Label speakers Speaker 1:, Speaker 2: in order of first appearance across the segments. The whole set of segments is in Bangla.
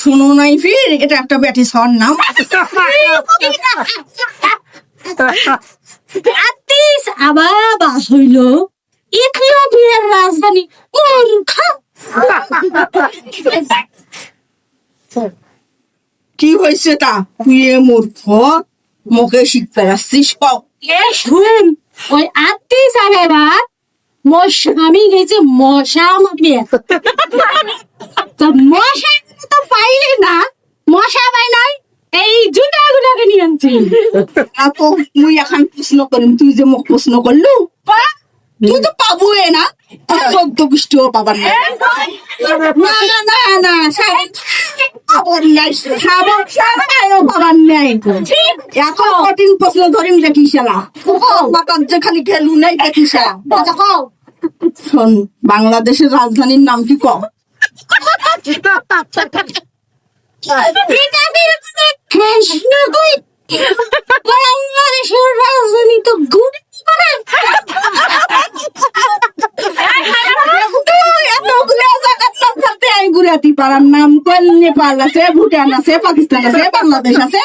Speaker 1: শুনো নাই ফির এটা একটা ব্যাটি সর নাম
Speaker 2: আতিস আবার বাস হইল ইথিওপিয়ার রাজধানী মূর্খা।
Speaker 1: কি হয়েছে তা তুই এ মূর্খ মুখে শিখতে আসছিস কও
Speaker 2: এ শুন ওই আতিস আবার মোর স্বামী গেছে মশা মারবে তো মশা তো পাইলে না মশা পাই নাই এই জুতা গুলাকে নিয়ে আনছি।
Speaker 1: তো মুই এখন প্রশ্ন করিম তুই যে মোক প্রশ্ন করলু তুই তো পাবো না চোদ্দ পৃষ্ঠও পাবার না না না না না পাবার নাই পাবার নাই এত কঠিন প্রশ্ন ধরিম দেখিস না মাতার যে খালি গেলু নাই দেখিস শোন বাংলাদেশের রাজধানীর নাম কি কম
Speaker 2: বাংলাদেশের রাজধানী তো
Speaker 1: গুরাতি পাড়ার নাম নেপাল আছে ভুটান আছে পাকিস্তান আছে বাংলাদেশ আছে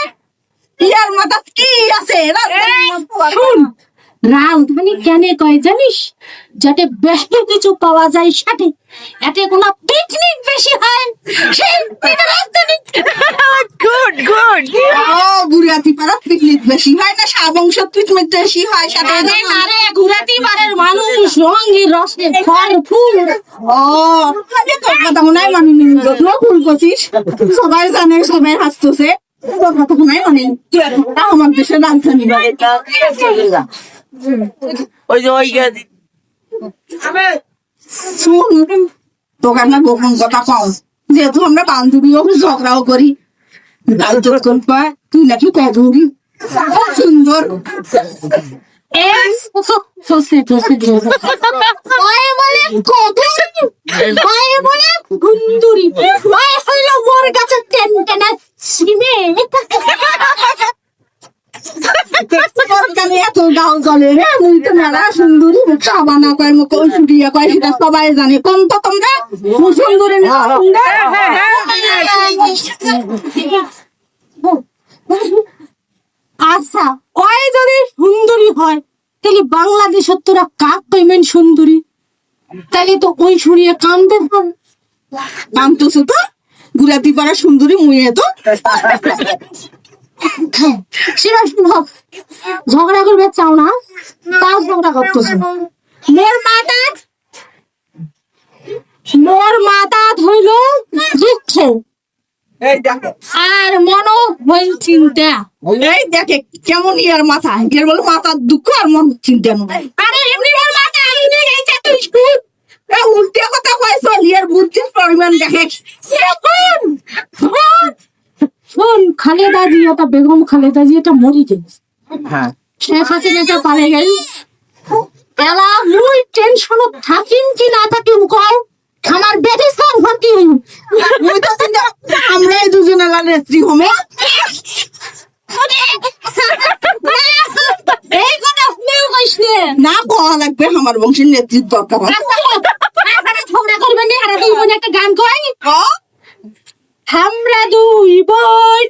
Speaker 1: ইয়ার মাথা কি আছে
Speaker 2: শুন রাজধানী কেন কয় জানিস যাতে বেশি কিছু পাওয়া যায় সাথে এতে কোনো পিকনিক বেশি হয় সেই রাজধানী
Speaker 3: গুড গুড
Speaker 1: গুরাতি পাড়া পিকনিক বেশি হয় না সাবংশ পিকনিক বেশি হয় সাথে
Speaker 2: আরে গুরাতি পাড়ের মানুষ রঙে রসে ফল ফুল
Speaker 1: ও তোর কথা মনে হয় মানি যত্ন ভুল করছিস সবাই জানে সবাই হাসতেছে তোর কথা মনে হয় মানে আমার দেশের রাজধানী
Speaker 3: ওই যে ওই
Speaker 1: শুন তোকে আমরা গোপন কথা কম যেহেতু আমরা বান্ধবীও ঝগড়াও করি তুই নাকি কবি সুন্দর
Speaker 2: গুন্দুরি হইল মোর কাছে টেনটেনা সিমে
Speaker 1: এত গাও চলে রে মুই তো মেলা সুন্দরী সাবানা কয় মুখ ওই ছুটিয়া কয় সেটা সবাই জানে কোন তো তোমরা সুন্দরী
Speaker 2: আচ্ছা ওই যদি সুন্দরী হয় তাহলে বাংলাদেশের তোরা কাক কইমেন সুন্দরী তাহলে তো ওই শুনিয়ে কান্দে
Speaker 1: কামতেছো তো গুরাতি পাড়া সুন্দরী মুইয়ে তো
Speaker 2: সেটা শুনব ঝগড়া করবে চাও না তাও ঝগড়া করতেছ মোর মাতা ধইল দুঃখ আর মন হইল চিন্তা
Speaker 1: এই দেখে কেমন ইয়ার মাথা এর বলে মাথার দুঃখ আর মন চিন্তা নয়
Speaker 2: আরে এমনি মোর মাথা আইনে গেছে তুই স্কুল
Speaker 1: উল্টে কথা কয়েছ ইয়ার বুদ্ধির পরিমাণ দেখে
Speaker 2: শোন খালেদা জিয়াটা বেগম খালেদা জিয়াটা মরি গেছে
Speaker 3: হ্যাঁ
Speaker 2: শেখ হাসিনাটা পারে গেল এলা মুই টেনশনত থাকিম কি না থাকিম কও আমার বেটি সব ভর্তি হইল
Speaker 1: মুই তো চিন্তা আমরা এই দুজনে নেত্রী হমে
Speaker 2: এই কথা শুনেও কইস নে
Speaker 1: না কওয়া লাগবে আমার বংশের নেতৃত্ব দরকার হয়
Speaker 2: ঝগড়া করবেন না আর একটা গান কই
Speaker 1: ক
Speaker 2: আমরা দুই বোন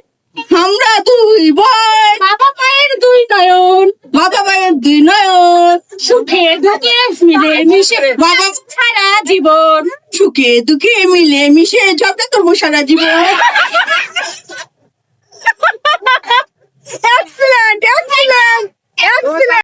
Speaker 1: আমরা দুই ভাই
Speaker 2: বাবা মায়ের দুই নয়ন
Speaker 1: বাবা ভাইয়ের দুই নয়ন
Speaker 2: সুখে দুঃখে মিলে মিশে
Speaker 1: বাবা
Speaker 2: সারা জীবন
Speaker 1: সুখে দুঃখে মিলে মিশে যত করবো সারা জীবন